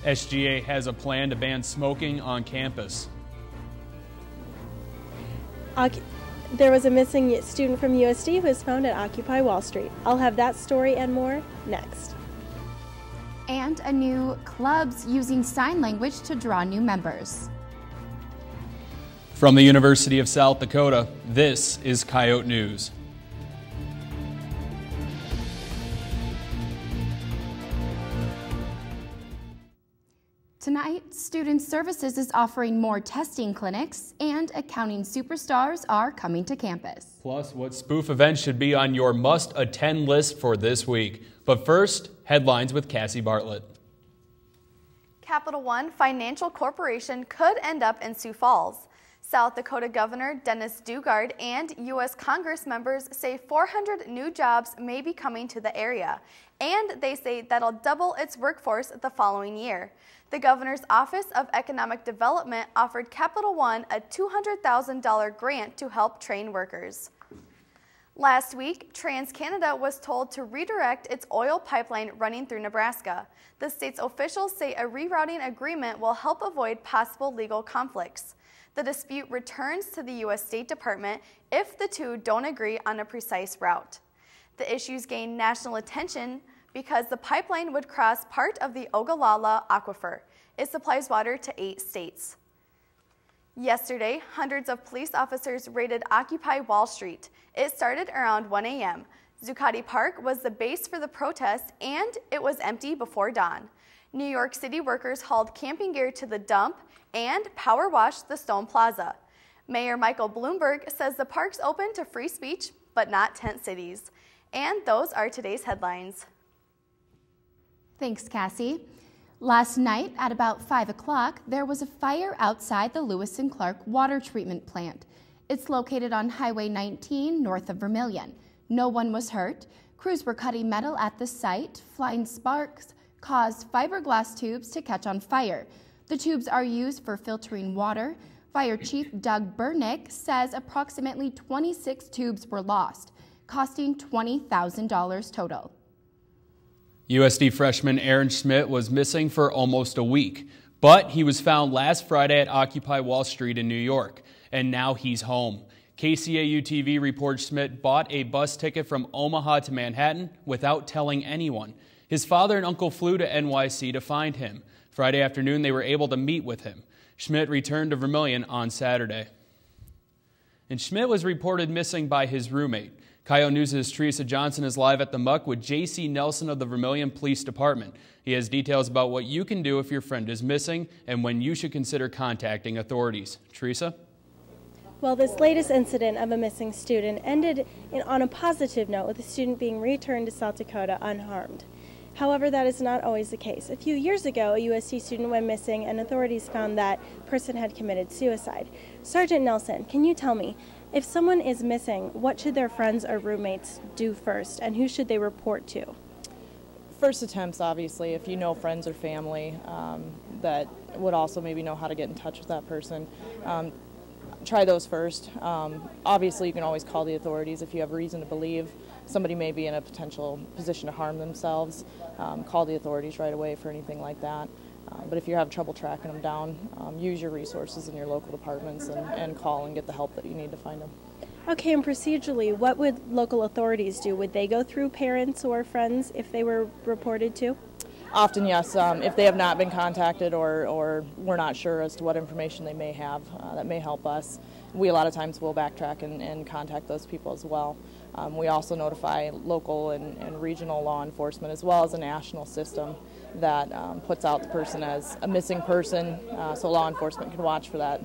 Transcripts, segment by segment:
SGA has a plan to ban smoking on campus. There was a missing student from USD who was found at Occupy Wall Street. I'll have that story and more next. And a new clubs using sign language to draw new members. From the University of South Dakota, this is Coyote News. Tonight, Student Services is offering more testing clinics, and accounting superstars are coming to campus. Plus, what spoof events should be on your must-attend list for this week. But first, headlines with Cassie Bartlett. Capital One Financial Corporation could end up in Sioux Falls. South Dakota Governor Dennis Dugard and U.S. Congress members say 400 new jobs may be coming to the area, and they say that'll double its workforce the following year. The governor's Office of Economic Development offered Capital One a $200,000 grant to help train workers. Last week, TransCanada was told to redirect its oil pipeline running through Nebraska. The state's officials say a rerouting agreement will help avoid possible legal conflicts. The dispute returns to the U.S. State Department if the two don't agree on a precise route. The issues gain national attention because the pipeline would cross part of the Ogallala Aquifer. It supplies water to 8 states. Yesterday, hundreds of police officers raided Occupy Wall Street. It started around 1 a.m. Zuccotti Park was the base for the protest, and it was empty before dawn. New York City workers hauled camping gear to the dump and power washed the Stone Plaza. Mayor Michael Bloomberg says the park's open to free speech, but not tent cities. And those are today's headlines. Thanks, Cassie. Last night at about 5 o'clock, there was a fire outside the Lewis and Clark water treatment plant. It's located on Highway 19 north of Vermilion. No one was hurt. Crews were cutting metal at the site. Flying sparks caused fiberglass tubes to catch on fire. The tubes are used for filtering water. Fire Chief Doug Burnick says approximately 26 tubes were lost, costing $20,000 total. USD freshman Aaron Schmidt was missing for almost a week, but he was found last Friday at Occupy Wall Street in New York, and now he's home. KCAU-TV reports Schmidt bought a bus ticket from Omaha to Manhattan without telling anyone. His father and uncle flew to NYC to find him. Friday afternoon, they were able to meet with him. Schmidt returned to Vermilion on Saturday. And Schmidt was reported missing by his roommate. Coyote News' Teresa Johnson is live at the Muck with J.C. Nelson of the Vermilion Police Department. He has details about what you can do if your friend is missing and when you should consider contacting authorities. Teresa? Well, this latest incident of a missing student ended on a positive note, with the student being returned to South Dakota unharmed. However, that is not always the case. A few years ago, a USD student went missing and authorities found that person had committed suicide. Sergeant Nelson, can you tell me, if someone is missing, what should their friends or roommates do first, and who should they report to? First attempts, obviously, if you know friends or family that would also maybe know how to get in touch with that person. Try those first. Obviously, you can always call the authorities if you have reason to believe somebody may be in a potential position to harm themselves. Call the authorities right away for anything like that. But if you have trouble tracking them down, use your resources in your local departments and call and get the help that you need to find them. Okay, and procedurally, what would local authorities do? Would they go through parents or friends if they were reported to? Often, yes. If they have not been contacted or we're not sure as to what information they may have, that may help us. We a lot of times will backtrack and contact those people as well. We also notify local and regional law enforcement as well as a national system that puts out the person as a missing person, so law enforcement can watch for that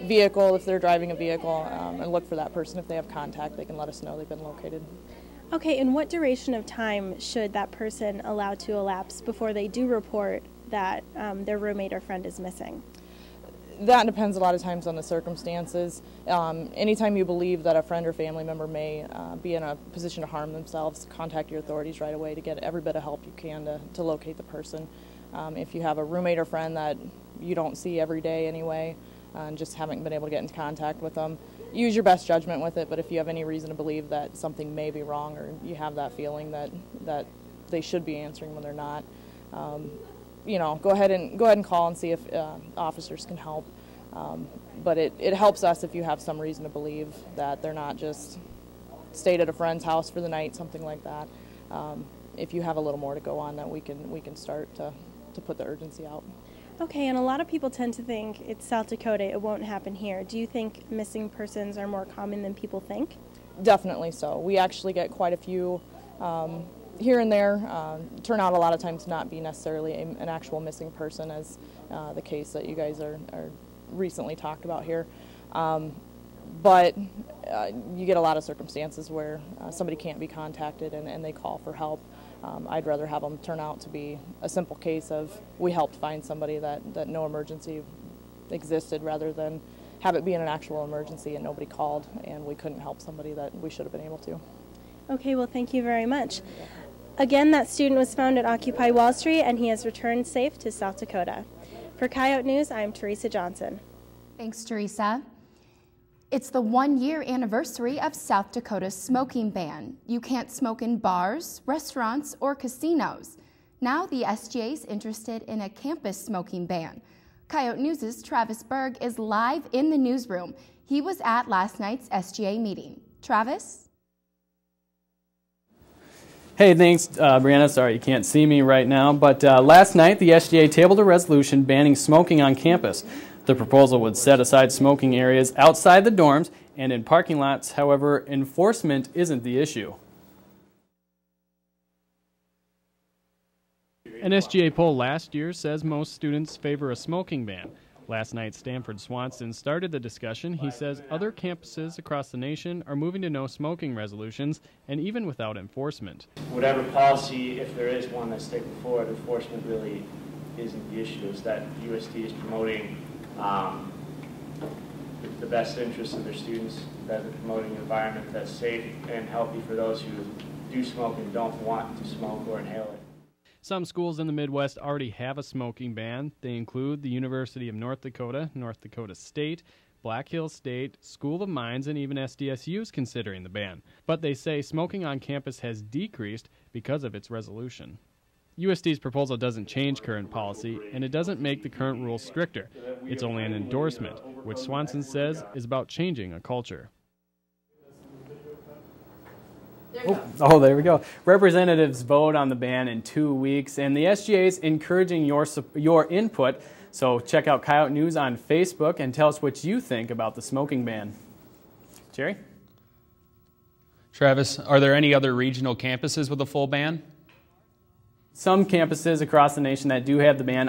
vehicle if they're driving a vehicle and look for that person. If they have contact, they can let us know they've been located. Okay, and what duration of time should that person allow to elapse before they do report that their roommate or friend is missing? That depends a lot of times on the circumstances. Anytime you believe that a friend or family member may be in a position to harm themselves, contact your authorities right away to get every bit of help you can to locate the person. If you have a roommate or friend that you don't see every day anyway and just haven't been able to get into contact with them, use your best judgment with it, but if you have any reason to believe that something may be wrong or you have that feeling that they should be answering when they're not, go ahead and call and see if officers can help. But it helps us if you have some reason to believe that they're not just stayed at a friend's house for the night, something like that. If you have a little more to go on, that we can start to put the urgency out. Okay, and a lot of people tend to think it's South Dakota, it won't happen here. Do you think missing persons are more common than people think? Definitely so. We actually get quite a few here and there. Turn out a lot of times to not be necessarily an actual missing person, as the case that you guys are recently talked about here. But you get a lot of circumstances where somebody can't be contacted and they call for help. I'd rather have them turn out to be a simple case of we helped find somebody that no emergency existed, rather than have it be an actual emergency and nobody called and we couldn't help somebody that we should have been able to. Okay, well, thank you very much. Again, that student was found at Occupy Wall Street and he has returned safe to South Dakota. For Coyote News, I'm Teresa Johnson. Thanks, Teresa. It's the 1-year anniversary of South Dakota's smoking ban. You can't smoke in bars, restaurants, or casinos. Now the SGA is interested in a campus smoking ban. Coyote News' Travis Berg is live in the newsroom. He was at last night's SGA meeting. Travis? Hey, thanks, Brianna. Sorry you can't see me right now, but last night the SGA tabled a resolution banning smoking on campus. The proposal would set aside smoking areas outside the dorms and in parking lots. However, enforcement isn't the issue. An SGA poll last year says most students favor a smoking ban. Last night, Stanford Swanson started the discussion. He says other campuses across the nation are moving to no smoking resolutions, and even without enforcement. Whatever policy, if there is one that's taken forward, enforcement really isn't the issue. Is that USD is promoting the best interests of their students, that they're promoting an environment that's safe and healthy for those who do smoke and don't want to smoke or inhale it. Some schools in the Midwest already have a smoking ban. They include the University of North Dakota, North Dakota State, Black Hills State, School of Mines, and even SDSU is considering the ban. But they say smoking on campus has decreased because of its resolution. USD's proposal doesn't change current policy, and it doesn't make the current rules stricter. It's only an endorsement, which Swanson says is about changing a culture. Oh, there we go. Representatives vote on the ban in 2 weeks, and the SGA is encouraging your input. So check out Coyote News on Facebook and tell us what you think about the smoking ban. Jerry? Travis, are there any other regional campuses with a full ban? Some campuses across the nation that do have the ban.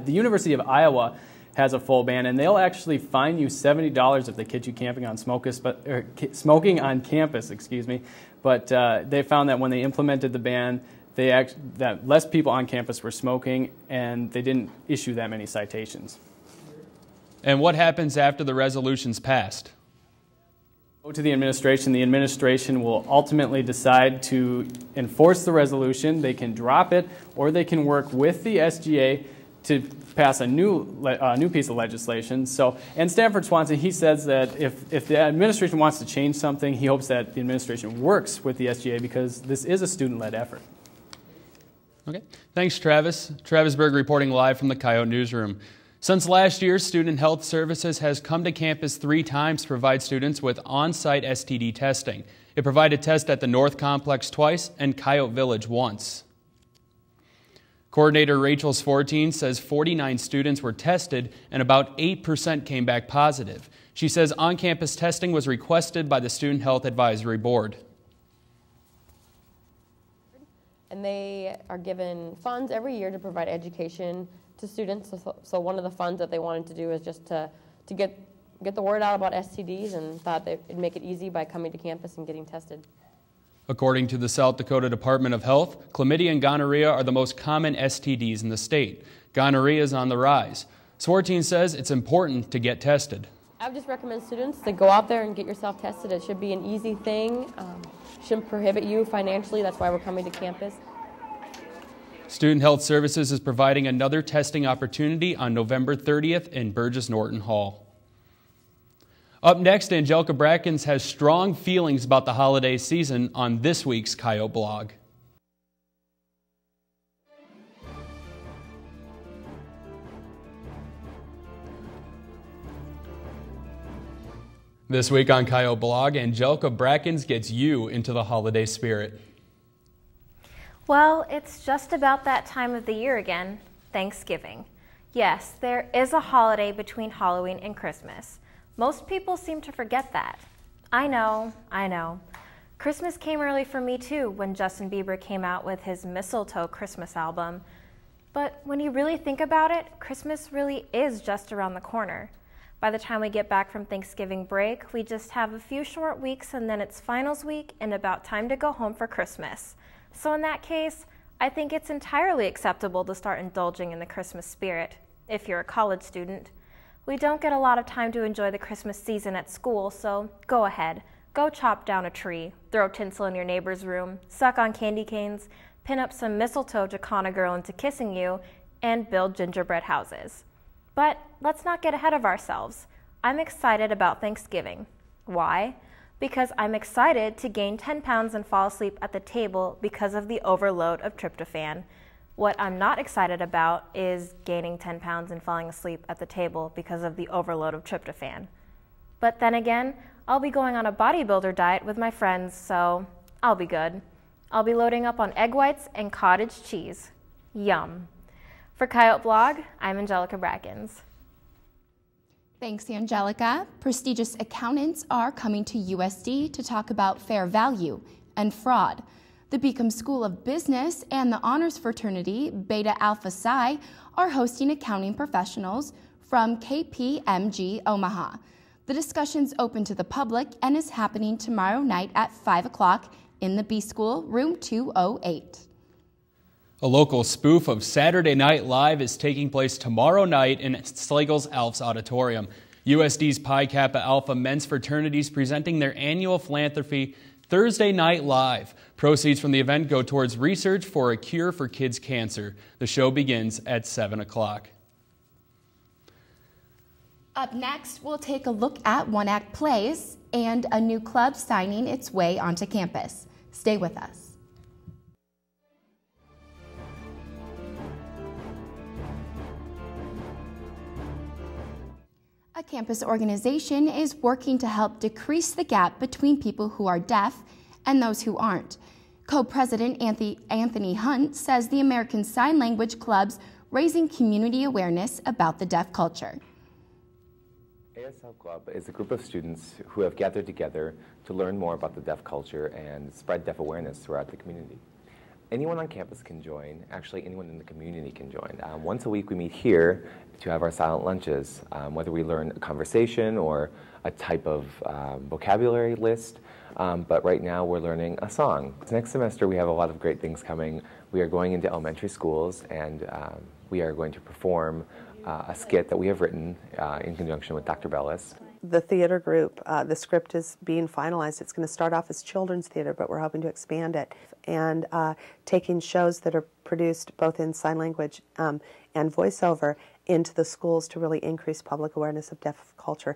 The University of Iowa has a full ban, and they'll actually fine you $70 if they catch you camping on smoking on campus. Excuse me. But they found that when they implemented the ban, that less people on campus were smoking, and they didn't issue that many citations. And what happens after the resolution's passed? Go to the administration. The administration will ultimately decide to enforce the resolution. They can drop it, or they can work with the SGA to pass a new piece of legislation. So, and Stanford Swanson, he says that if the administration wants to change something, he hopes that the administration works with the SGA because this is a student-led effort. Okay, thanks, Travis. Travis Berg reporting live from the Coyote Newsroom. Since last year, Student Health Services has come to campus 3 times to provide students with on-site STD testing. It provided tests at the North Complex twice and Coyote Village once. Coordinator Rachel Sfortine says 49 students were tested and about 8% came back positive. She says on-campus testing was requested by the Student Health Advisory Board. And they are given funds every year to provide education to students. So one of the funds that they wanted to do is just to get the word out about STDs, and thought they'd make it easy by coming to campus and getting tested. According to the South Dakota Department of Health, chlamydia and gonorrhea are the most common STDs in the state. Gonorrhea is on the rise. Swartine says it's important to get tested. I would just recommend students to go out there and get yourself tested. It should be an easy thing. Shouldn't prohibit you financially. That's why we're coming to campus. Student Health Services is providing another testing opportunity on November 30th in Burgess Norton Hall. Up next, Angelica Brackens has strong feelings about the holiday season on this week's Coyote blog. This week on Coyote Blog, Angelica Brackens gets you into the holiday spirit. Well, it's just about that time of the year again, Thanksgiving. Yes, there is a holiday between Halloween and Christmas. Most people seem to forget that. I know. Christmas came early for me too when Justin Bieber came out with his Mistletoe Christmas album. But when you really think about it, Christmas really is just around the corner. By the time we get back from Thanksgiving break, we just have a few short weeks and then it's finals week and about time to go home for Christmas. So in that case, I think it's entirely acceptable to start indulging in the Christmas spirit, if you're a college student. We don't get a lot of time to enjoy the Christmas season at school, so go ahead. Go chop down a tree, throw tinsel in your neighbor's room, suck on candy canes, pin up some mistletoe to con a girl into kissing you, and build gingerbread houses. But let's not get ahead of ourselves. I'm excited about Thanksgiving. Why? Because I'm excited to gain 10 pounds and fall asleep at the table because of the overload of tryptophan. What I'm not excited about is gaining 10 pounds and falling asleep at the table because of the overload of tryptophan. But then again, I'll be going on a bodybuilder diet with my friends, so I'll be good. I'll be loading up on egg whites and cottage cheese. Yum. For Coyote Blog, I'm Angelica Brackens. Thanks, Angelica. Prestigious accountants are coming to USD to talk about fair value and fraud. The Beacom School of Business and the Honors Fraternity Beta Alpha Psi are hosting accounting professionals from KPMG Omaha. The discussion's open to the public and is happening tomorrow night at 5 o'clock in the B School, room 208. A local spoof of Saturday Night Live is taking place tomorrow night in Slagle's Alps Auditorium. USD's Pi Kappa Alpha Men's Fraternity is presenting their annual philanthropy Thursday Night Live. Proceeds from the event go towards research for a cure for kids' cancer. The show begins at 7 o'clock. Up next, we'll take a look at one-act plays and a new club signing its way onto campus. Stay with us. A campus organization is working to help decrease the gap between people who are deaf and those who aren't. Co-president Anthony Hunt says the American Sign Language Club's raising community awareness about the deaf culture. ASL Club is a group of students who have gathered together to learn more about the deaf culture and spread deaf awareness throughout the community. Anyone on campus can join. Actually, anyone in the community can join. Once a week we meet here to have our silent lunches, whether we learn a conversation or a type of vocabulary list. But right now we're learning a song. Next semester we have a lot of great things coming. We are going into elementary schools and we are going to perform a skit that we have written in conjunction with Dr. Bellis. The theater group, the script is being finalized. It's going to start off as children's theater, but we're hoping to expand it. And taking shows that are produced both in sign language and voiceover into the schools to really increase public awareness of deaf culture.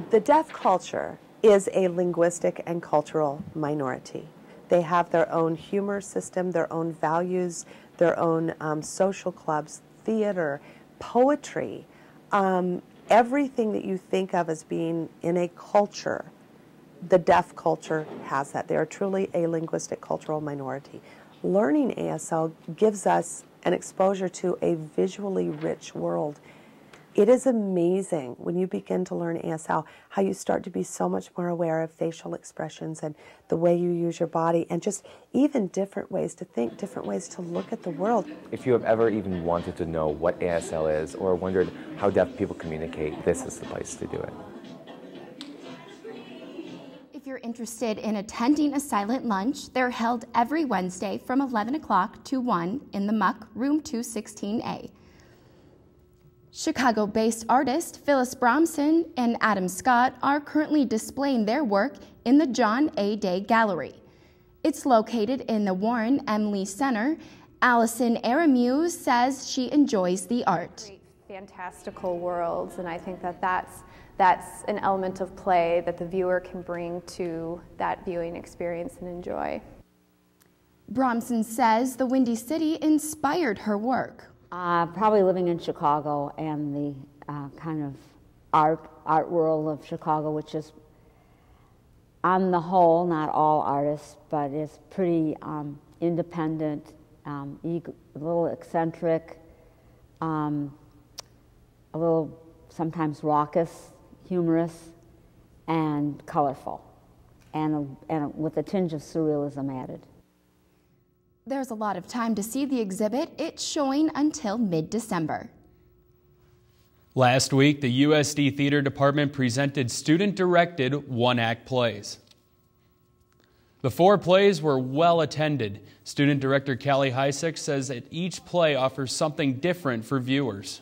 The deaf culture is a linguistic and cultural minority. They have their own humor system, their own values, their own social clubs, theater, poetry, everything that you think of as being in a culture, the deaf culture has that. They are truly a linguistic cultural minority. Learning ASL gives us an exposure to a visually rich world. It is amazing when you begin to learn ASL how you start to be so much more aware of facial expressions and the way you use your body and just even different ways to think, different ways to look at the world. If you have ever even wanted to know what ASL is or wondered how deaf people communicate, this is the place to do it. If you're interested in attending a silent lunch, they're held every Wednesday from 11 o'clock to 1 in the Muck, room 216A. Chicago-based artists Phyllis Bromson and Adam Scott are currently displaying their work in the John A. Day Gallery. It's located in the Warren M. Lee Center. Allison Aramew says she enjoys the art. Fantastical worlds, and I think that that's an element of play that the viewer can bring to that viewing experience and enjoy. Bromson says the Windy City inspired her work. Probably living in Chicago and the kind of art world of Chicago, which is on the whole, not all artists, but it's pretty independent, a little eccentric, a little sometimes raucous, humorous, and colorful, and with a tinge of surrealism added. There's a lot of time to see the exhibit. It's showing until mid-December. Last week, the USD Theater Department presented student-directed one-act plays. The 4 plays were well attended. Student director Callie Heisick says that each play offers something different for viewers.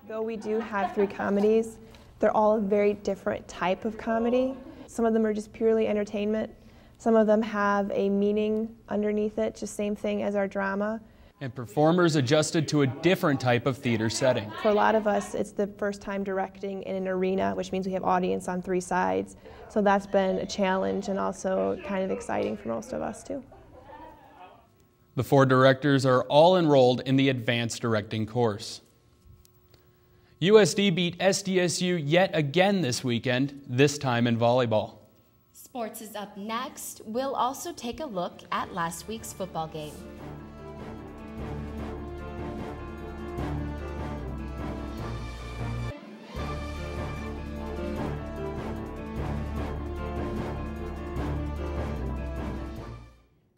Though we do have 3 comedies, they're all a very different type of comedy. Some of them are just purely entertainment. Some of them have a meaning underneath it, just same thing as our drama. And performers adjusted to a different type of theater setting. For a lot of us, it's the first time directing in an arena, which means we have audience on 3 sides. So that's been a challenge and also kind of exciting for most of us too. The 4 directors are all enrolled in the advanced directing course. USD beat SDSU yet again this weekend, this time in volleyball. Sports is up next. We'll also take a look at last week's football game.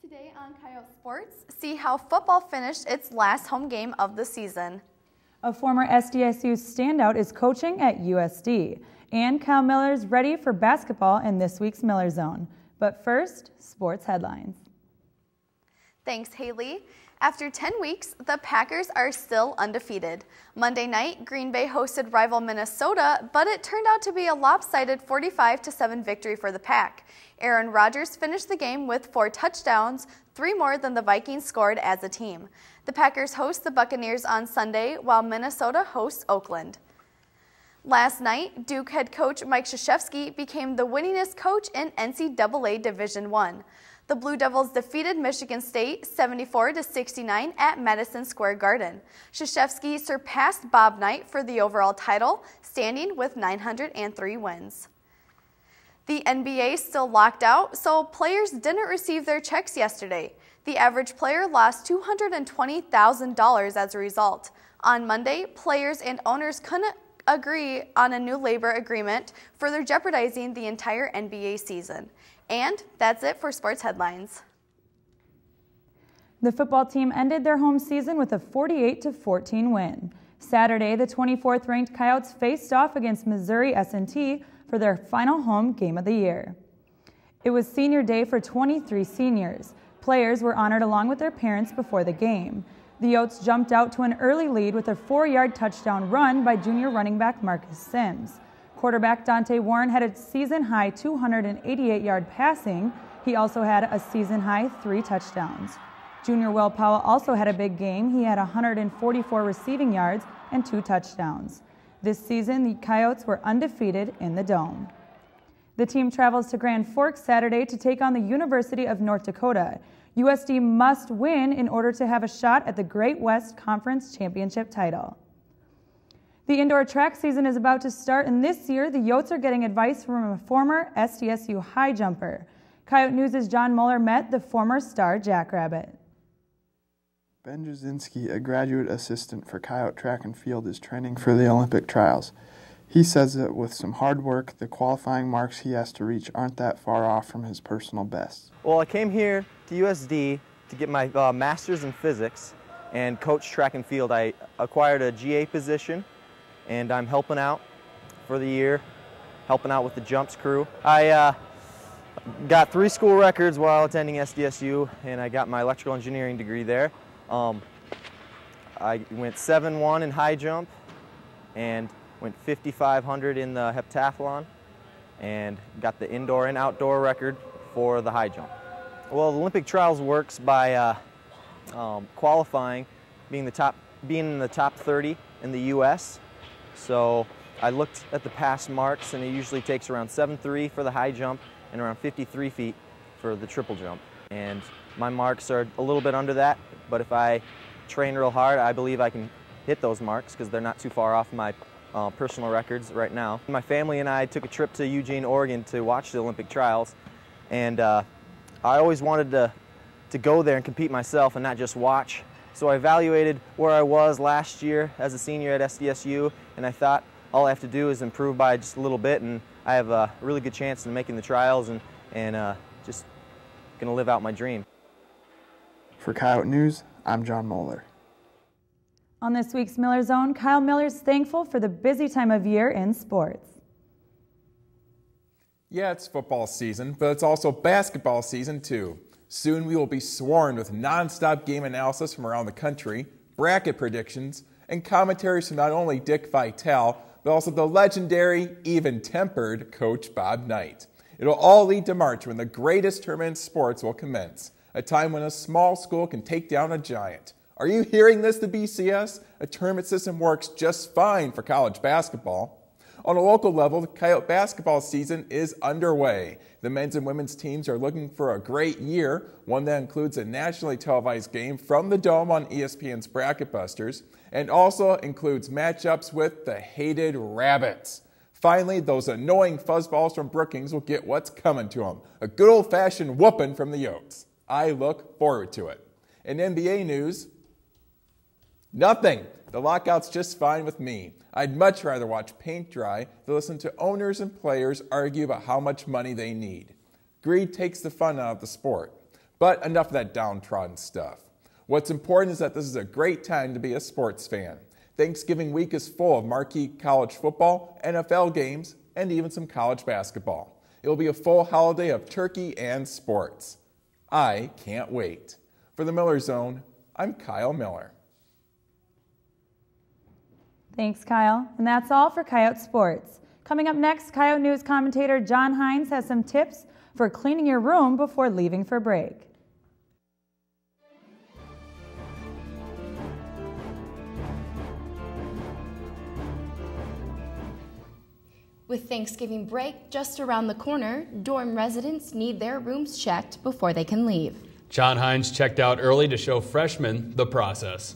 Today on Coyote Sports, see how football finished its last home game of the season. A former SDSU standout is coaching at USD, and Kyle Miller is ready for basketball in this week's Miller Zone. But first, sports headlines. Thanks, Haley. After 10 weeks, the Packers are still undefeated. Monday night, Green Bay hosted rival Minnesota, but it turned out to be a lopsided 45-7 victory for the Pack. Aaron Rodgers finished the game with 4 touchdowns, 3 more than the Vikings scored as a team. The Packers host the Buccaneers on Sunday, while Minnesota hosts Oakland. Last night, Duke head coach Mike Krzyzewski became the winningest coach in NCAA Division I. The Blue Devils defeated Michigan State 74-69 at Madison Square Garden. Krzyzewski surpassed Bob Knight for the overall title, standing with 903 wins. The NBA still locked out, so players didn't receive their checks yesterday. The average player lost $220,000 as a result. On Monday, players and owners couldn't agree on a new labor agreement, further jeopardizing the entire NBA season. And that's it for sports headlines. The football team ended their home season with a 48-14 win. Saturday, the 24th ranked Coyotes faced off against Missouri S&T for their final home game of the year. It was senior day for 23 seniors. Players were honored along with their parents before the game. The Yotes jumped out to an early lead with a 4-yard touchdown run by junior running back Marcus Sims. Quarterback Dante Warren had a season-high 288-yard passing. He also had a season-high 3 touchdowns. Junior Will Powell also had a big game. He had 144 receiving yards and 2 touchdowns. This season, the Coyotes were undefeated in the Dome. The team travels to Grand Forks Saturday to take on the University of North Dakota. USD must win in order to have a shot at the Great West Conference Championship title. The indoor track season is about to start, and this year the Yotes are getting advice from a former SDSU high jumper. Coyote News' John Mueller met the former star jackrabbit. Ben Jasinski, a graduate assistant for Coyote Track and Field, is training for the Olympic trials. He says that with some hard work, the qualifying marks he has to reach aren't that far off from his personal best. Well, I came here to USD to get my master's in physics and coach track and field. I acquired a GA position, and I'm helping out for the year, helping out with the jumps crew. I got 3 school records while attending SDSU, and I got my electrical engineering degree there. I went 7-1 in high jump and went 5,500 in the heptathlon, and got the indoor and outdoor record for the high jump. Well, the Olympic trials works by qualifying, being in the top 30 in the U.S. So I looked at the past marks, and it usually takes around 7.3 for the high jump and around 53 feet for the triple jump. And my marks are a little bit under that, but if I train real hard, I believe I can hit those marks because they're not too far off my personal records right now. My family and I took a trip to Eugene, Oregon to watch the Olympic trials, and I always wanted to go there and compete myself and not just watch. So I evaluated where I was last year as a senior at SDSU, and I thought all I have to do is improve by just a little bit, and I have a really good chance in making the trials and just going to live out my dream. For Coyote News, I'm John Moeller. On this week's Miller Zone, Kyle Miller's thankful for the busy time of year in sports. Yeah, it's football season, but it's also basketball season too. Soon we will be swarmed with non-stop game analysis from around the country, bracket predictions, and commentaries from not only Dick Vitale, but also the legendary, even-tempered Coach Bob Knight. It'll all lead to March when the greatest tournament in sports will commence, a time when a small school can take down a giant. Are you hearing this, the BCS? A tournament system works just fine for college basketball. On a local level, the Coyote basketball season is underway. The men's and women's teams are looking for a great year, one that includes a nationally televised game from the Dome on ESPN's Bracket Busters, and also includes matchups with the hated Rabbits. Finally, those annoying fuzzballs from Brookings will get what's coming to them, a good old-fashioned whooping from the Yotes. I look forward to it. In NBA news, nothing. The lockout's just fine with me. I'd much rather watch paint dry than listen to owners and players argue about how much money they need. Greed takes the fun out of the sport. But enough of that downtrodden stuff. What's important is that this is a great time to be a sports fan. Thanksgiving week is full of marquee college football, NFL games, and even some college basketball. It will be a full holiday of turkey and sports. I can't wait. For the Miller Zone, I'm Kyle Miller. Thanks, Kyle. And that's all for Coyote Sports. Coming up next, Coyote News commentator John Hines has some tips for cleaning your room before leaving for break. With Thanksgiving break just around the corner, dorm residents need their rooms checked before they can leave. John Hines checked out early to show freshmen the process.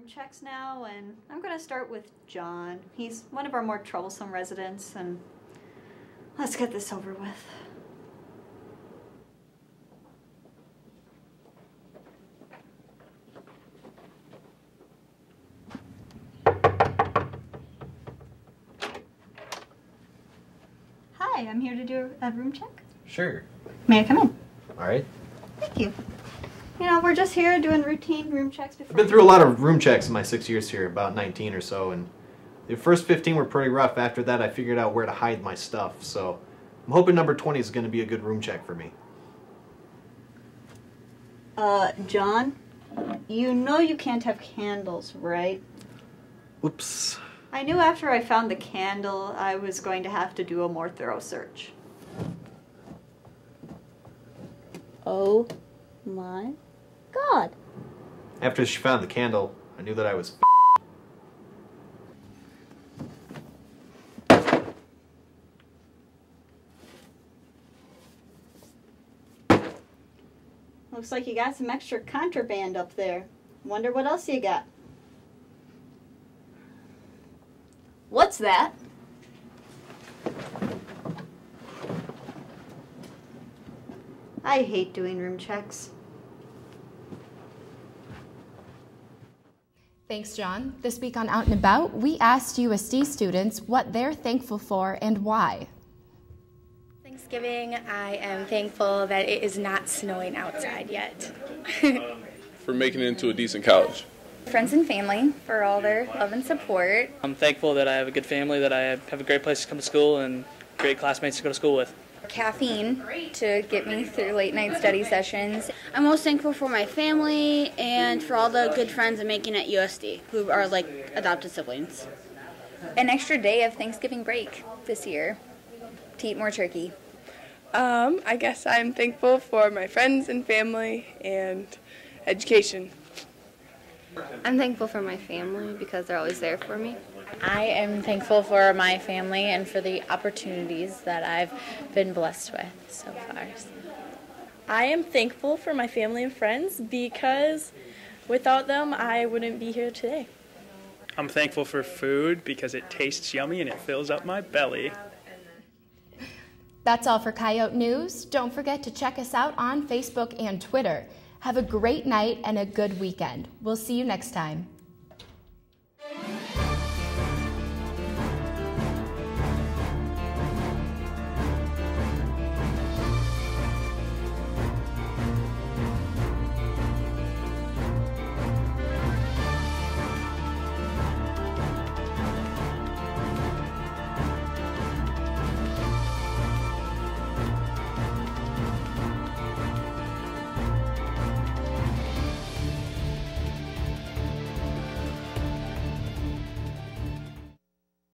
Checks now, and I'm going to start with John. He's one of our more troublesome residents, and let's get this over with. Hi, I'm here to do a room check. Sure. May I come in? All right. Thank you. You know, we're just here doing routine room checks before. I've been through a lot of room checks in my 6 years here, about 19 or so, and the first 15 were pretty rough. After that, I figured out where to hide my stuff, so I'm hoping number 20 is going to be a good room check for me. John, you know you can't have candles, right? Oops. I knew after I found the candle, I was going to have to do a more thorough search. Oh my God. After she found the candle, I knew that I was Looks like you got some extra contraband up there. Wonder what else you got. What's that? I hate doing room checks. Thanks, John. This week on Out and About, we asked USD students what they're thankful for and why. Thanksgiving, I am thankful that it is not snowing outside yet. For making it into a decent college. Friends and family for all their love and support. I'm thankful that I have a good family, that I have a great place to come to school, and great classmates to go to school with. Caffeine to get me through late night study sessions. I'm most thankful for my family and for all the good friends I'm making at USD who are like adopted siblings. An extra day of Thanksgiving break this year to eat more turkey. I guess I'm thankful for my friends and family and education. I'm thankful for my family because they're always there for me. I am thankful for my family and for the opportunities that I've been blessed with so far. I am thankful for my family and friends because without them I wouldn't be here today. I'm thankful for food because it tastes yummy and it fills up my belly. That's all for Coyote News. Don't forget to check us out on Facebook and Twitter. Have a great night and a good weekend. We'll see you next time.